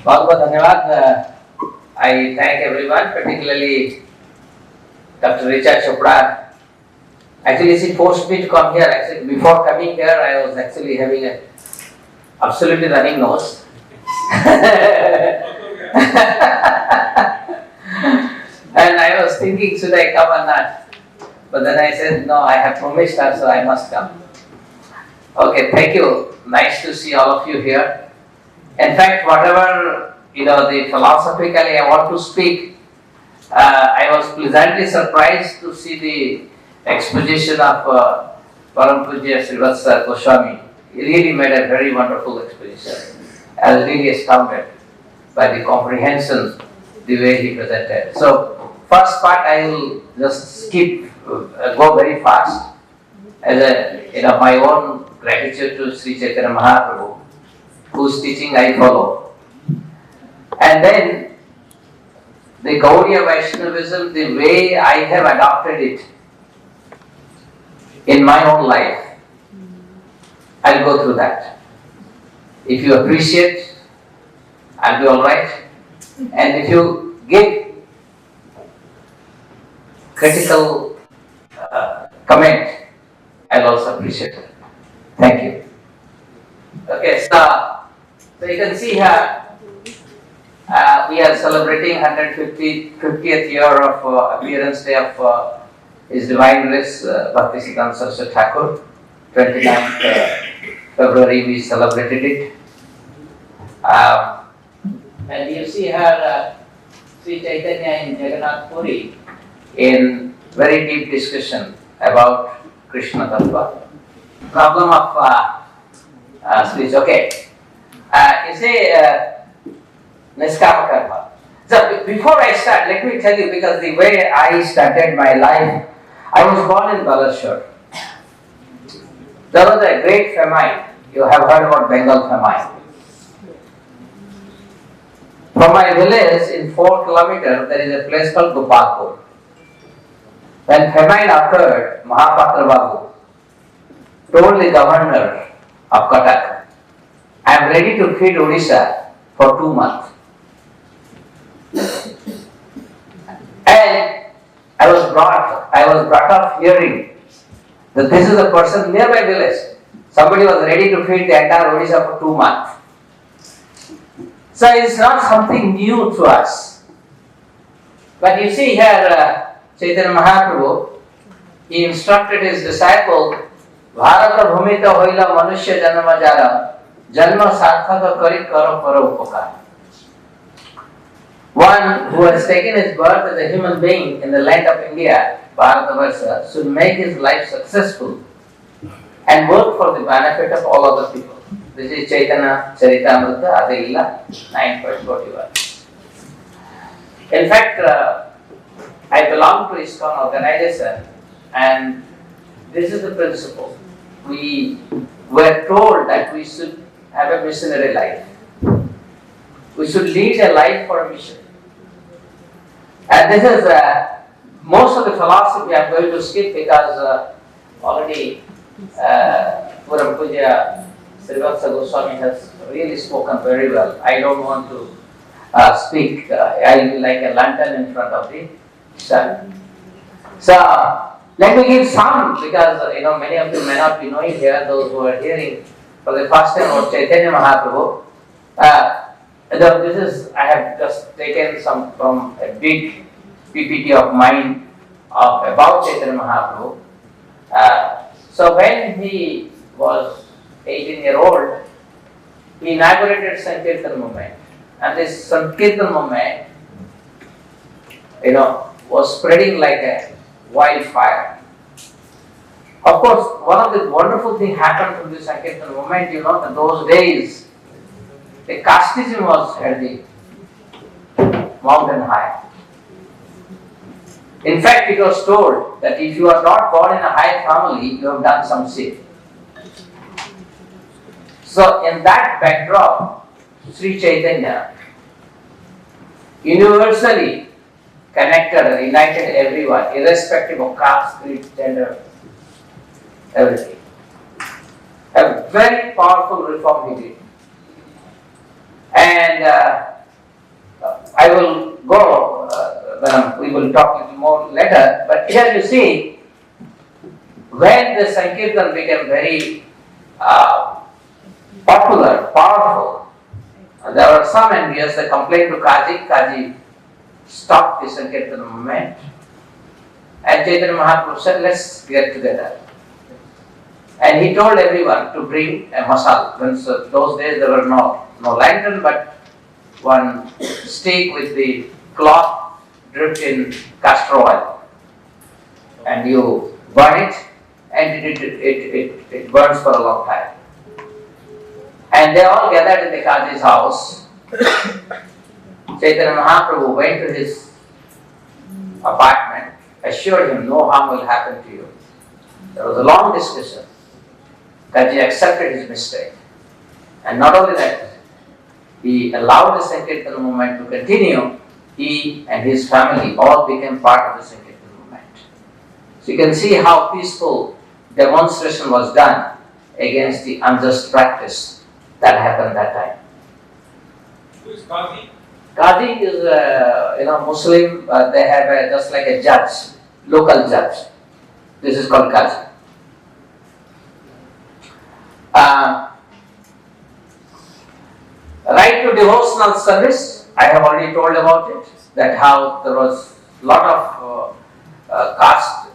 बहुत धन्यवाद. I thank everyone, particularly Dr. Richa Chopra. Actually, she forced me to come here. Actually, before coming here, I was actually having a absolutely running nose. And I was thinking, should I come or not? But then I said, no, I have promised her, so I must come. Okay, thank you. Nice to see all of you here. In fact, whatever, the philosophically I want to speak, I was pleasantly surprised to see the exposition of Param Pujya Srivastava Goswami. He really made a very wonderful exposition. I was really astounded by the comprehension, the way he presented. So, first part I will just skip, go very fast, as a, my own gratitude to Sri Chaitanya Mahaprabhu, whose teaching I follow. And then, the gaudīya vaiṣṇavism, the way I have adopted it in my own life, I'll go through that. If you appreciate, I'll be alright. And if you give critical comment, I'll also appreciate it. Thank you. Okay, so you can see here, we are celebrating 150th year of appearance day of His Divine Grace Bhaktisiddhanta Saraswati Thakur. 29th February we celebrated it. And you see here Sri Chaitanya in Jagannath Puri in very deep discussion about Krishna Tattva. Problem of speech. Okay. You say Niskama Karma. So before I start, let me tell you, because the way I started my life, I was born in Balashur. There was a great famine. You have heard about Bengal famine. From my village in 4 kilometers, there is a place called Gopalpur. When famine occurred, Mahapatra Babu told the governor of Cuttack, I am ready to feed Odisha for 2 months. And I was brought up hearing that this is a person near my village. Somebody was ready to feed the entire Odisha for 2 months. So it's not something new to us. But you see here, Chaitanya Mahaprabhu, he instructed his disciple, Bharata bhumita hoila manushya janma jara, janma sarthaka kari karo paro upakara. One who has taken his birth as a human being in the land of India, Bharatavarsha, should make his life successful and work for the benefit of all other people. This is Chaitanya Charitamrita, Adi Lila, 9.41. In fact, I belong to ISKCON organization, and this is the principle. We were told that we should have a missionary life. We should lead a life for a mission. And this is most of the philosophy I am going to skip, because already Puram Puja Srivastava Goswami has really spoken very well. I don't want to speak. I will be like a lantern in front of the sun. So let me give some, because many of you may not be knowing here, those who are hearing for the first time about Chaitanya Mahaprabhu. I have just taken some from a big PPT of mine about Chaitanya Mahaprabhu. So when he was 18-year-old, he inaugurated Sankirtan movement. And this Sankirtan movement, was spreading like a wildfire. Of course, one of the wonderful things happened to the Sankirtan movement, in those days, the casteism was at the mountain high. In fact, it was told that if you are not born in a high family, you have done some sin. So, in that backdrop, Sri Chaitanya universally connected and united everyone, irrespective of caste, creed, gender, everything. A very powerful reform he did. And I will go, we will talk a little more later, but here you see, when the Sankirtan became very popular, powerful, there were some envious, they complained to Kaji, Kaji stopped the Sankirtan movement, and Chaitanya Mahaprabhu said, let's get together. And he told everyone to bring a masal. Those days there were no lantern, but one stick with the cloth dripped in castor oil. And you burn it, and it burns for a long time. And they all gathered in the Kaji's house. Chaitanya Mahaprabhu went to his apartment, assured him no harm will happen to you. There was a long discussion. Kaji accepted his mistake. And not only that, he allowed the Sankirtan movement to continue. He and his family all became part of the Sankirtan movement. So you can see how peaceful demonstration was done against the unjust practice that happened that time. Who is Qazi? Qazi is Muslim. They have just like a judge, local judge. This is called Qazi. Right to devotional service, I have already told about it, that how there was a lot of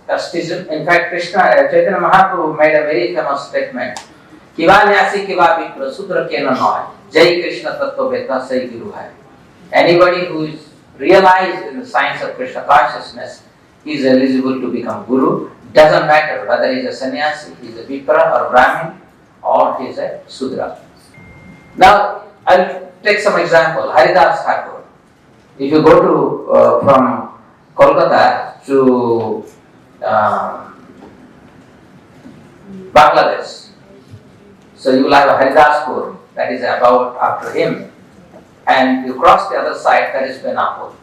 casteism. In fact, Chaitanya Mahaprabhu made a very famous statement. Kiva nyasi kiva vipra sudra kena noy, jai Krishna tattva beta sai guru hai. Anybody who is realized in the science of Krishna consciousness is eligible to become guru. Doesn't matter whether he is a sannyasi, he is a vipra or brahmin, or he is a sudra. Now, I'll take some example. Haridas Thakur. If you go to from Kolkata to Bangladesh, so you will have a Haridaspur that is about after him, and you cross the other side, that is Benapur.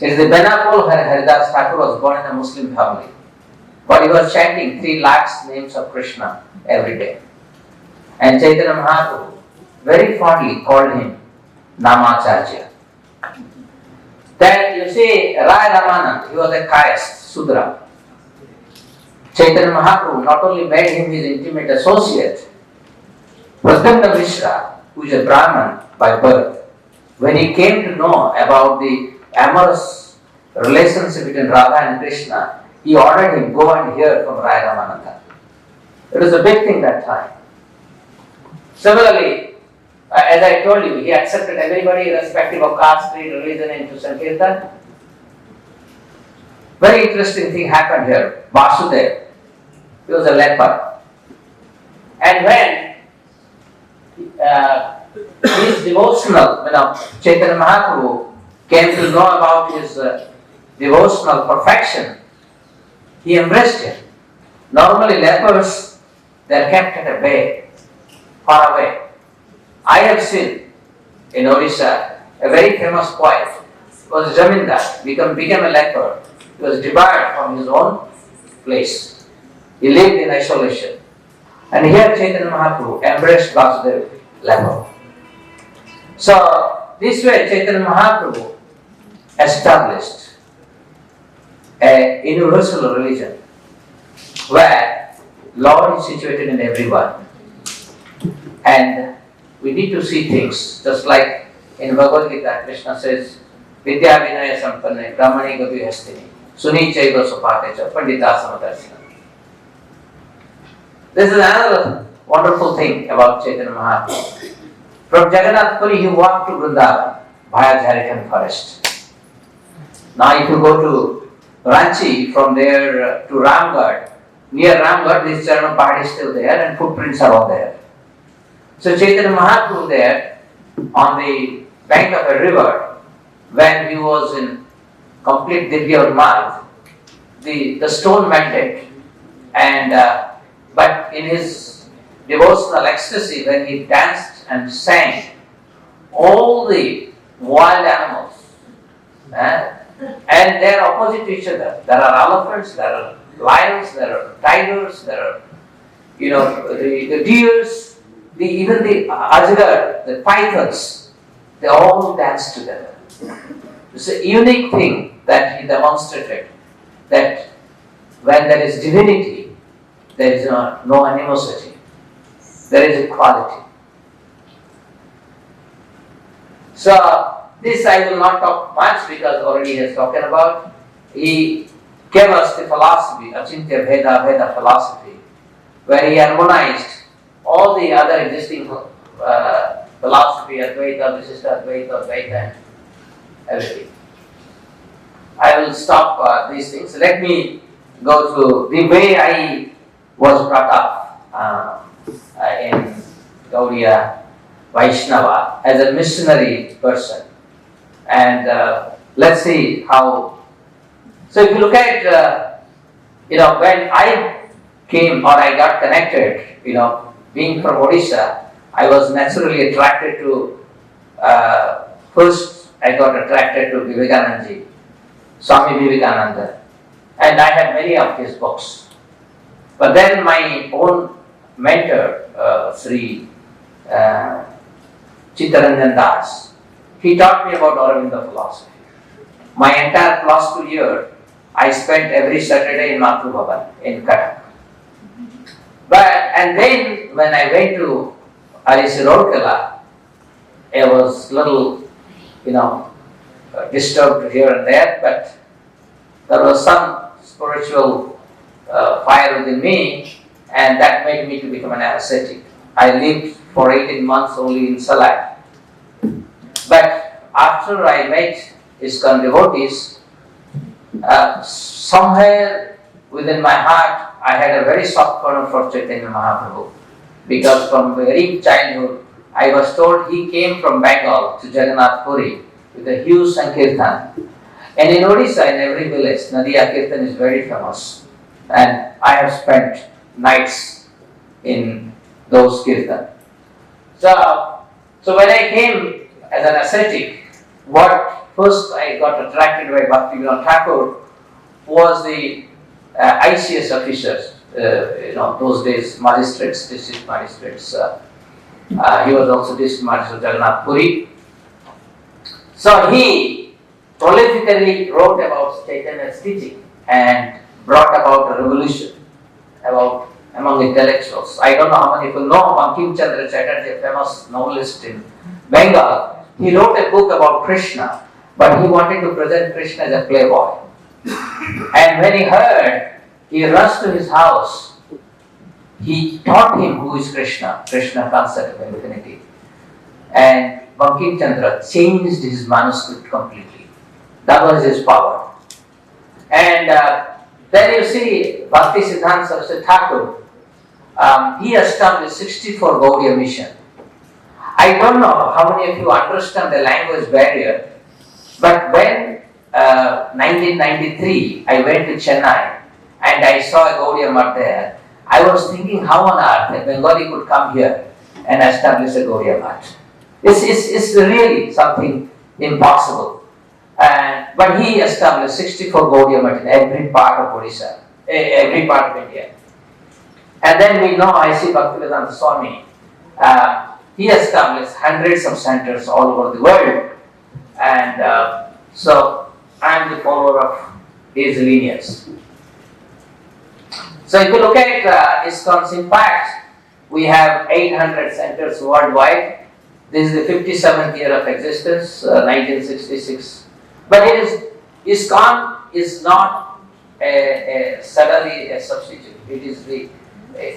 It is the Benapur where Haridas Thakur was born in a Muslim family, but he was chanting 3 lakhs names of Krishna every day, and Chaitanya Mahaprabhu very fondly called him Namacharya. Then you see Rai Ramanand, he was a Kayast, Sudra. Chaitanya Mahaprabhu not only made him his intimate associate, Pradyumna Mishra, who is a Brahman by birth, when he came to know about the amorous relationship between Radha and Krishna, he ordered him, go and hear from Rai Ramananda. It was a big thing that time. Similarly, as I told you, he accepted everybody irrespective of caste, creed, religion into Sankirtan. Very interesting thing happened here. Vasudev, he was a leper. And when his devotional, Chaitanya Mahaprabhu came to know about his devotional perfection, he embraced him. Normally lepers, they are kept at a bay, far away. I have seen in Odisha a very famous poet, was Jamindar, became a leper. He was debarred from his own place. He lived in isolation. And here Chaitanya Mahaprabhu embraced Vasudev leper. So this way Chaitanya Mahaprabhu established a universal religion where Lord is situated in everyone. And we need to see things, just like in Bhagavad Gita, Krishna says, Vidya Vinaya Sampanne, Brahmani Gavi Hastini, Suni Chaiva Supatecha, Pandita Samadarshana. This is another wonderful thing about Chaitanya Mahaprabhu. From Jagannath Puri, he walked to Vrindavan via Jharkhand forest. Now if you go to Ranchi, from there to Ramgarh, near Ramgarh, this Charana Pahad is still there and footprints are all there. So Chaitanya Mahaprabhu there, on the bank of a river, when he was in complete Divya Udmad, the stone melted, and but in his devotional ecstasy, when he danced and sang, all the wild animals, and they are opposite to each other. There are elephants, there are lions, there are tigers, there are the deers. Even the ajgar, the pythons, they all dance together. It's a unique thing that he demonstrated, that when there is divinity, there is no animosity, there is equality. So this I will not talk much because already he has spoken about. He gave us the philosophy, Achintya Bheda, Bheda philosophy, where he harmonized all the other existing philosophy, Advaita, Visishta Advaita, Advaita, and everything. I will stop these things. Let me go to the way I was brought up in Gaudīya Vaishnava as a missionary person. And let's see how. So if you look at, when I came or I got connected, being from Odisha, I was naturally attracted to, first I got attracted to Vivekananda, Swami Vivekananda, and I had many of his books. But then my own mentor, Sri Chittaranjan Das, he taught me about Aurobindo philosophy. My entire plus 2 year, I spent every Saturday in Matru Bhavan in Cuttack. And then when I went to Arisi Rourkela, I was little, disturbed here and there, but there was some spiritual fire within me, and that made me to become an ascetic. I lived for 18 months only in Salai. But after I met ISKCON devotees, somewhere within my heart, I had a very soft corner for Chaitanya Mahaprabhu. Because from very childhood, I was told he came from Bengal to Jagannath Puri with a huge Sankirtan. And in Odisha, in every village, Nadiya Kirtan is very famous. And I have spent nights in those Kirtan. So when I came as an ascetic, what first I got attracted by Bhaktivinoda Thakur was the ICS officers, those days magistrates, district magistrates. He was also district magistrate of Jagannath Puri. So he prolifically wrote about Chaitanya's teaching and brought about a revolution among intellectuals. I don't know how many people know Bankim Chandra Chatterjee, a famous novelist in Bengal. He wrote a book about Krishna, but he wanted to present Krishna as a playboy. And when he heard, he rushed to his house. He taught him who is Krishna concept of infinity. And Bankim Chandra changed his manuscript completely. That was his power. And then you see Bhakti Siddhanta Saraswati Thakur. He established 64 Gaudīya mission. I don't know how many of you understand the language barrier, but when 1993 I went to Chennai and I saw a Gaudīya Math there, I was thinking how on earth a Bengali could come here and establish a Gaudīya Math. It's really something impossible. But he established 64 Gaudīya Math in every part of Odisha, every part of India. And then we know I.C. Bhaktivedanta Swami. He established hundreds of centers all over the world, and so I am the follower of his lineage. So if you look at ISKCON's impact, we have 800 centers worldwide. This is the 57th year of existence, 1966. But ISKCON is not suddenly a substitute. It is the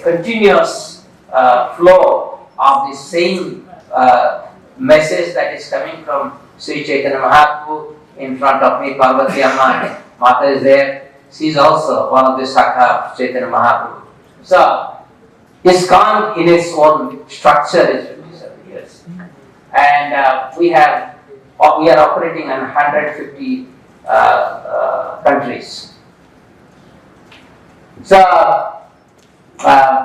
continuous flow of the same message that is coming from Sri Chaitanya Mahaprabhu. In front of me, Parvati Amma, Mata is there. She is also one of the Sakha of Chaitanya Mahaprabhu. So, ISKCON in its own structure is 57 years. And we are operating in 150 countries. So,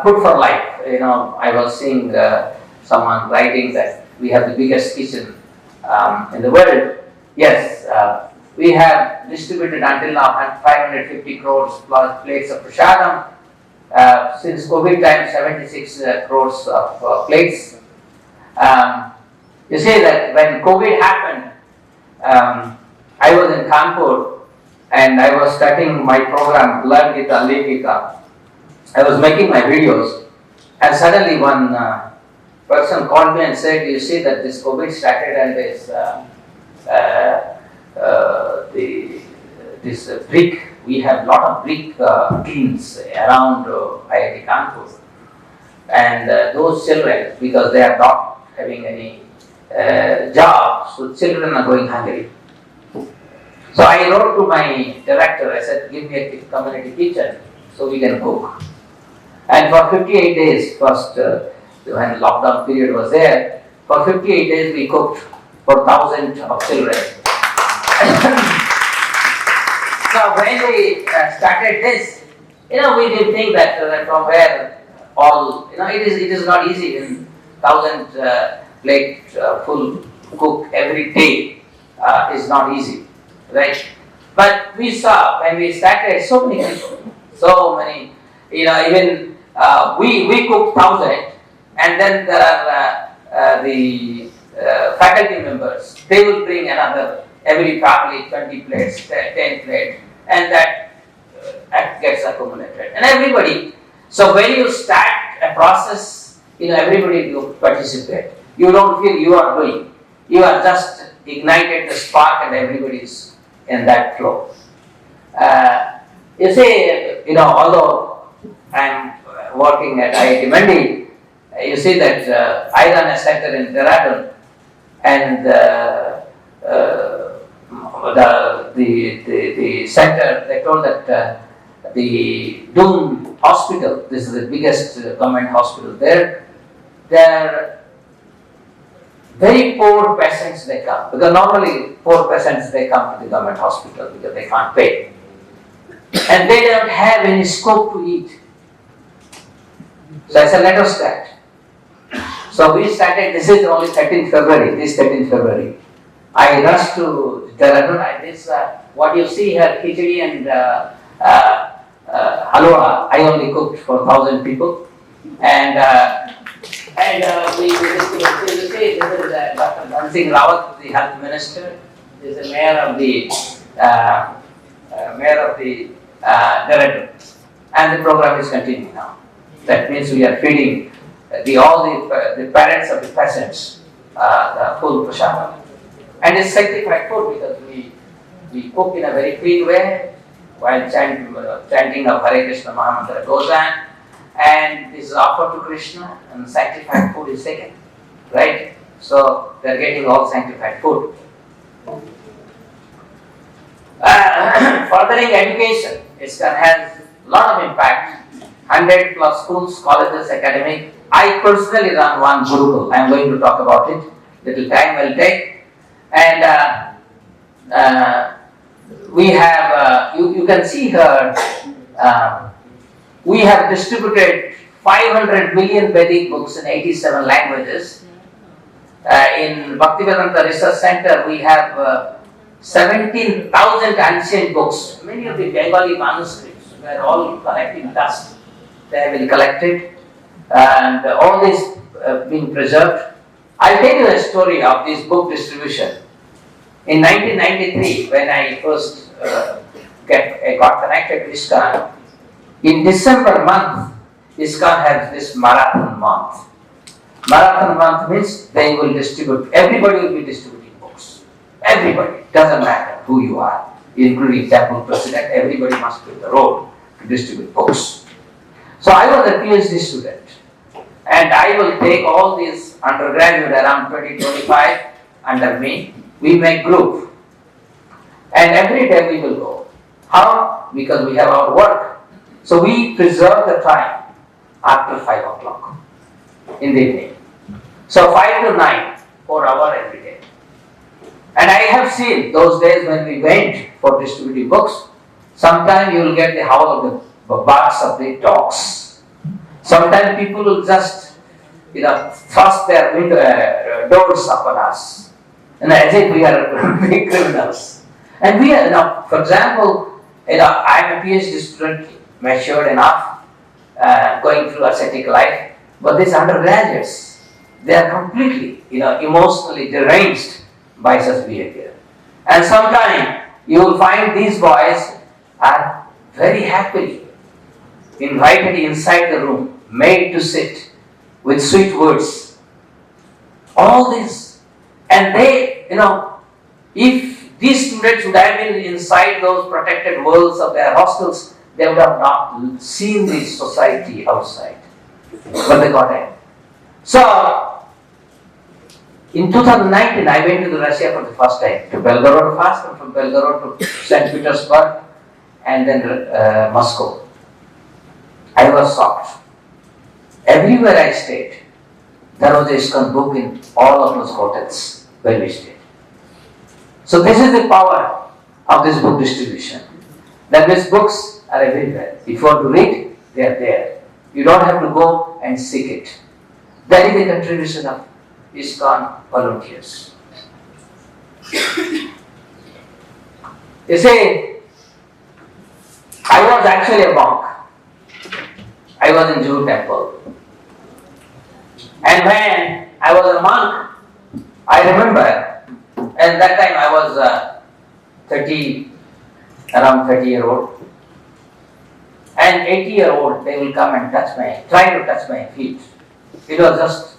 food for life. I was seeing someone writing that we have the biggest kitchen in the world. Yes, we have distributed until now 550 crores plus plates of Purushottam. Since COVID time, 76 crores of plates. You see that when COVID happened, I was in Kanpur and I was starting my program, Learn with Alekika. I was making my videos and suddenly one person called me and said, you see that this COVID started and this brick, we have lot of brick kilns around IIT Kanpur. And those children, because they are not having any jobs, so children are going hungry. So I wrote to my director, I said, give me a community kitchen so we can cook. And for 58 days, first when lockdown period was there, for 58 days we cooked for thousands of children. So when we started this, we didn't think that from where all, it is not easy in 1,000 plate full cook every day is not easy, right? But we saw when we started so many people, even we cook 1,000, and then there are the faculty members. They will bring another, every family 20 plates, 10 plates, and that gets accumulated. And everybody. So when you start a process, everybody will participate. You don't feel you are doing. You are just ignited the spark, and everybody is in that flow. You see, although I'm working at IIT Mandi, you see that I run a center in Dehradun, and the center, they told that the Doon Hospital, this is the biggest government hospital there, they're very poor patients they come, because normally poor patients they come to the government hospital because they can't pay. And they don't have any scope to eat. So I said, let us start. So we started, this is only 13th February. I rushed to Dehradun, I did what you see here, khichdi and halwa, I only cooked for 1,000 people. And we distributed, you see, this is Dr. Mansingh Rawat, the health minister, this is the mayor of the Dehradun. And the program is continuing now. That means we are feeding all the parents of the patients the full Purushottam. And it's sanctified food because we cook in a very clean way while chanting of Hare Krishna Mahamantra goes on, and this is offered to Krishna, and sanctified food is taken, right? So they are getting all sanctified food. Furthering education, ISKCON has a lot of impact. 100 plus schools, colleges, academic. I personally run one Gurukul. I am going to talk about it. Little time will take. And we have, you can see here, we have distributed 500 million Vedic books in 87 languages. In Bhaktivedanta Research Center, we have 17,000 ancient books. Many of the Bengali manuscripts were all collecting dust. They have been collected, and all this being preserved. I'll tell you a story of this book distribution. In 1993, when I first got connected to ISKCON, in December month, ISKCON has this marathon month. Marathon month means they will distribute, everybody will be distributing books. Everybody, doesn't matter who you are, including temple president, everybody must be on the road to distribute books. So I was a PhD student, and I will take all these undergraduate around 20-25 under me. We make group, and every day we will go. How? Because we have our work. So we preserve the time after 5 o'clock in the evening. So 5 to 9, 4 hours every day. And I have seen those days when we went for distributing books, sometimes you will get the howl of the barks of the dogs. Sometimes people will just, thrust their doors upon us, and as if we are big criminals. And we are now, for example, I am a PhD student, matured enough, going through ascetic life, but these undergraduates, they are completely, emotionally deranged by such behavior. And sometime you will find these boys are very happily invited inside the room, made to sit with sweet words. All this. And they, if these students would have been inside those protected worlds of their hostels, they would have not seen this society outside. But they got in. So, in 2019, I went to Russia for the first time, to Belgorod first, and from Belgorod to St. Petersburg, and then Moscow. I was shocked. Everywhere I stayed, there was a ISKCON book in all of those hotels where we stayed. So this is the power of this book distribution. That these books are everywhere. If you want to read, they are there. You don't have to go and seek it. That is the contribution of ISKCON volunteers. You see, I was actually a monk. I was in Jew temple. And when I was a monk, I remember, and that time I was around 30-year-old. And 80-year-old, they will come and try to touch my feet. It was just,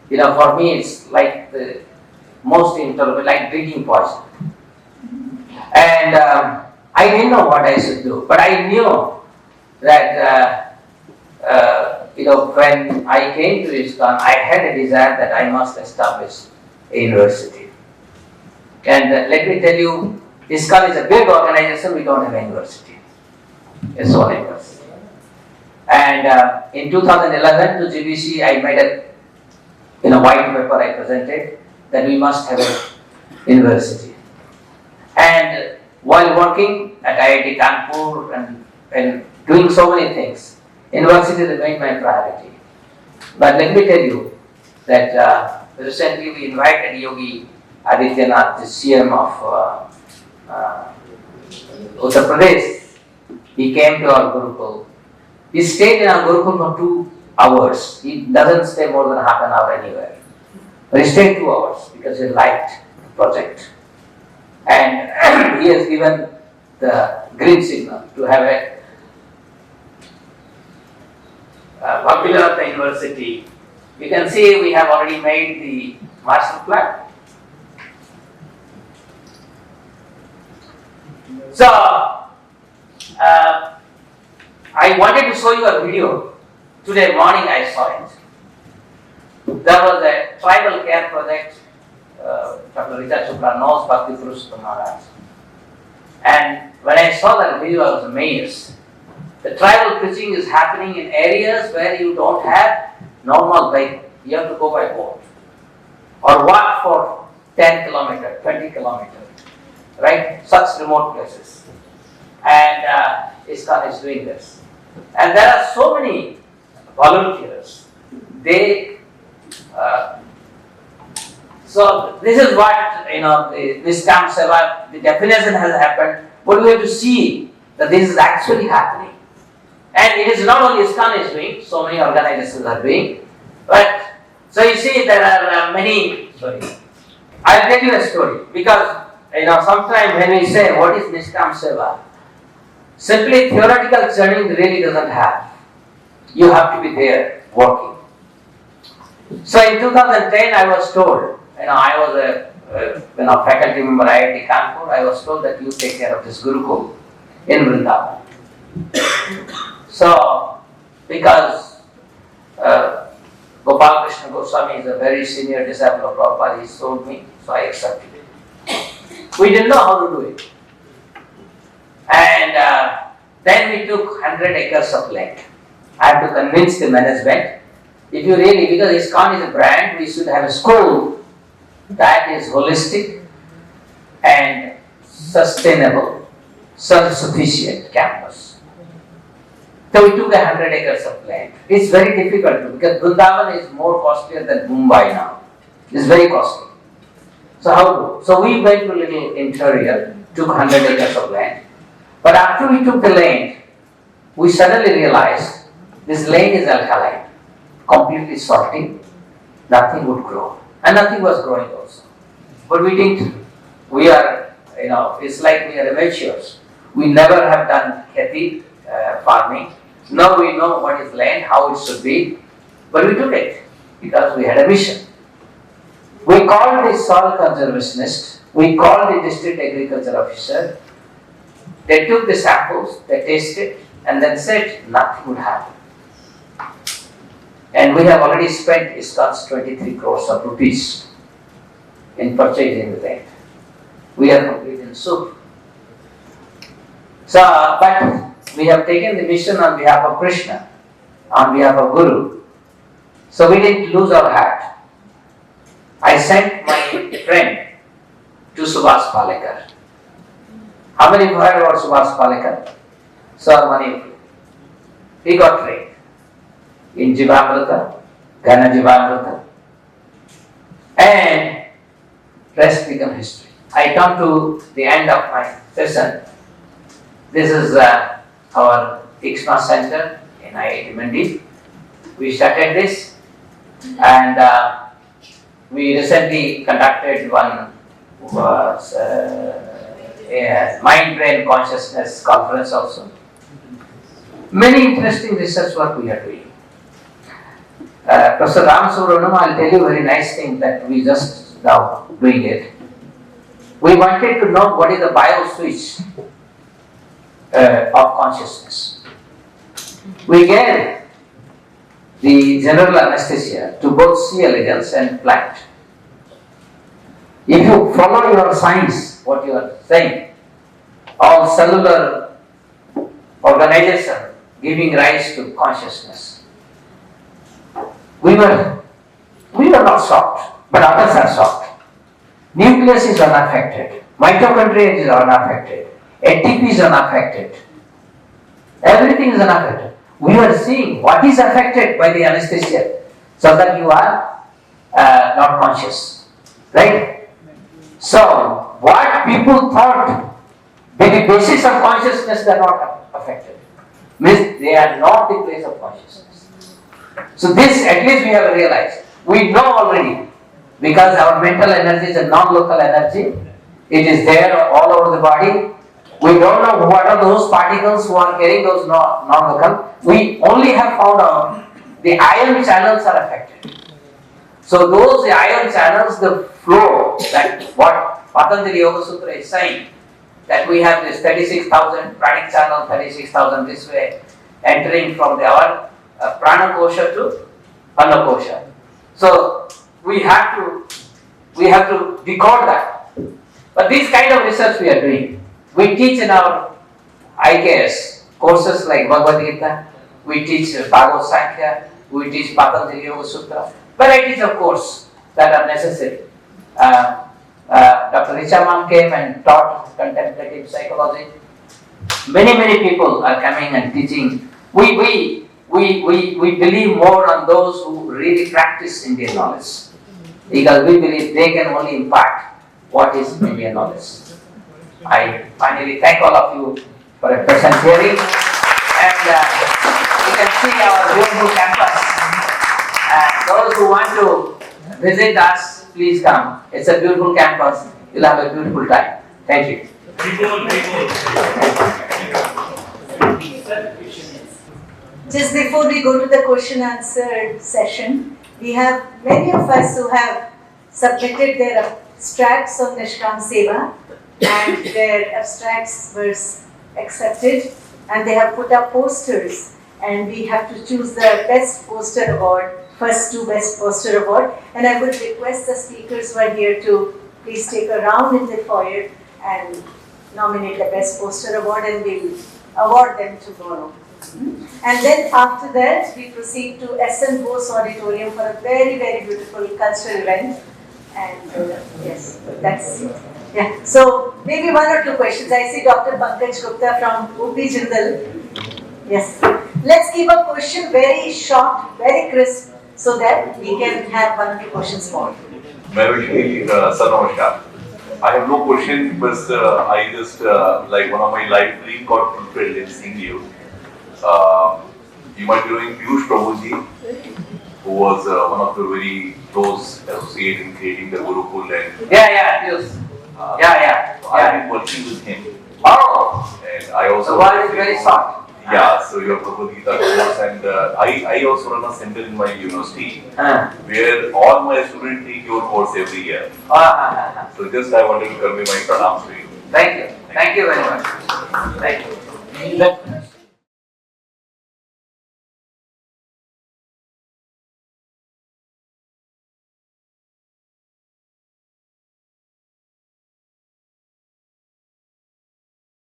for me it's like the most intolerable, like drinking poison. And I didn't know what I should do, but I knew that when I came to ISKCON, I had a desire that I must establish a university. And let me tell you, ISKCON is a big organization, we don't have a university. It's one university. And in 2011 to GBC, I made a white paper I presented that we must have a university. And while working at IIT Kanpur and doing so many things, university remained my priority. But let me tell you that recently we invited Yogi Adityanath, the CM of Uttar Pradesh. He came to our Gurukul. He stayed in our Gurukul for 2 hours. He doesn't stay more than half an hour anywhere. But he stayed 2 hours because he liked the project. And he has given the green signal to have a popular of the university. You can see we have already made the master plan. So, I wanted to show you a video. Today morning I saw it. There was a tribal care project. Dr. Richard Chopra knows Bhakti Purushottam. And when I saw that video, I was amazed. The tribal preaching is happening in areas where you don't have normal vehicle. You have to go by boat or walk for 10 kilometers, 20 kilometers, right? Such remote places. And ISKCON is doing this. And there are so many volunteers. So this is what, this Niskam Seva, the definition has happened, but we have to see that this is actually happening. And it is not only ISKCON is doing, so many organizations are doing, but, so you see there are many, I'll tell you a story, because, sometimes when we say, what is Niskam Seva? Simply theoretical training really doesn't have. You have to be there, working. So in 2010, I was told, I was a faculty member at IIT Kanpur, I was told that you take care of this Gurukul in Vrindavan. So, because Gopal Krishna Goswami is a very senior disciple of Prabhupada, he told me, so I accepted it. We didn't know how to do it. And then we took 100 acres of land. I had to convince the management, if you really, because ISKCON is a brand, we should have a school that is holistic and sustainable, self-sufficient campus. So we took 100 acres of land. It's very difficult because Vrindavan is more costlier than Mumbai now. It's very costly. So how to? So we went to a little interior, took 100 acres of land. But after we took the land, we suddenly realized this land is alkaline, completely salty, nothing would grow. And nothing was growing also. But we didn't. We are it's like we are amateurs. We never have done kheti, farming. Now we know what is land, how it should be, but we took it because we had a mission. We called the soil conservationist, we called the district agriculture officer. They took the samples, they tasted, and then said nothing would happen. And we have already spent ISKCON's 23 crores of rupees in purchasing the land. We are complete in soup. So, but we have taken the mission on behalf of Krishna, on behalf of Guru. So we didn't lose our hat. I sent my friend to Subhas Palekar. How many have heard about Subhas Palekar? Sir Manipur. He got trained in Jivamrita, Ghana Jivamrita, and rest become history. I come to the end of my session. This is our ICSMA center in IIT Mandi. We started this, and we recently conducted one mind-brain consciousness conference also. Many interesting research work we are doing. Professor Ram Subramaniam, I'll tell you a very nice thing that we just now doing it. We wanted to know what is the bio switch of consciousness. We gave the general anesthesia to both C. elegans and plant. If you follow your science, what you are saying, all cellular organization giving rise to consciousness. We were not shocked, but others are shocked. Nucleus is unaffected, mitochondria is unaffected, ATP is unaffected, everything is unaffected. We are seeing what is affected by the anesthesia, so that you are not conscious, right? So, what people thought be the basis of consciousness, they are not affected. Means they are not the place of consciousness. So this at least we have realized. We know already, because our mental energy is a non-local energy. It is there all over the body. We don't know what are those particles who are carrying those non-local. We only have found out the ion channels are affected. So those ion channels, the flow, that what Patanjali Yoga Sutra is saying, that we have this 36,000 pranic channel, 36,000 this way, entering from our prana kosha to anna kosha. So we have to decode that. But this kind of research we are doing. We teach in our IKS courses like Bhagavad Gita, we teach Bhagavad Sankhya, we teach Patanjali Yoga Sutra, varieties of courses that are necessary. Dr. Richa Ma'am came and taught contemplative psychology. Many people are coming and teaching. We believe more on those who really practice Indian knowledge, because we believe they can only impart what is Indian knowledge. I finally thank all of you for a present hearing, and you can see our beautiful campus. Those who want to visit us, please come. It's a beautiful campus. You'll have a beautiful time. Thank you. Just before we go to the question answer session, we have many of us who have submitted their abstracts on Nishkam Seva, and their abstracts were accepted, and they have put up posters, and we have to choose the best poster award, first two best poster award, and I would request the speakers who are here to please take a round in the foyer and nominate the best poster award, and we'll award them tomorrow. And then after that, we proceed to S.N. Bose Auditorium for a very, very beautiful cultural event. And yes, that's it. Yeah. So maybe one or two questions. I see Dr. Pankaj Gupta from UP Jindal. Yes. Let's keep a question very short, very crisp, so that we can have one or two questions more. Sir, namaskar. I have no question because I just like one of my life dream got fulfilled in seeing you. You might be knowing Piyush Prabhuji, who was one of the very close associates in creating the Gurukul and Yeah, Piyush. Yeah. I've been working with him, Oh, and I also. the word is very short. Yeah, so your Bhagavad Gita course, and I also run a center in my university where all my students take your course every year. So just I wanted to convey my pranams to you. Thank you very much. Thank you.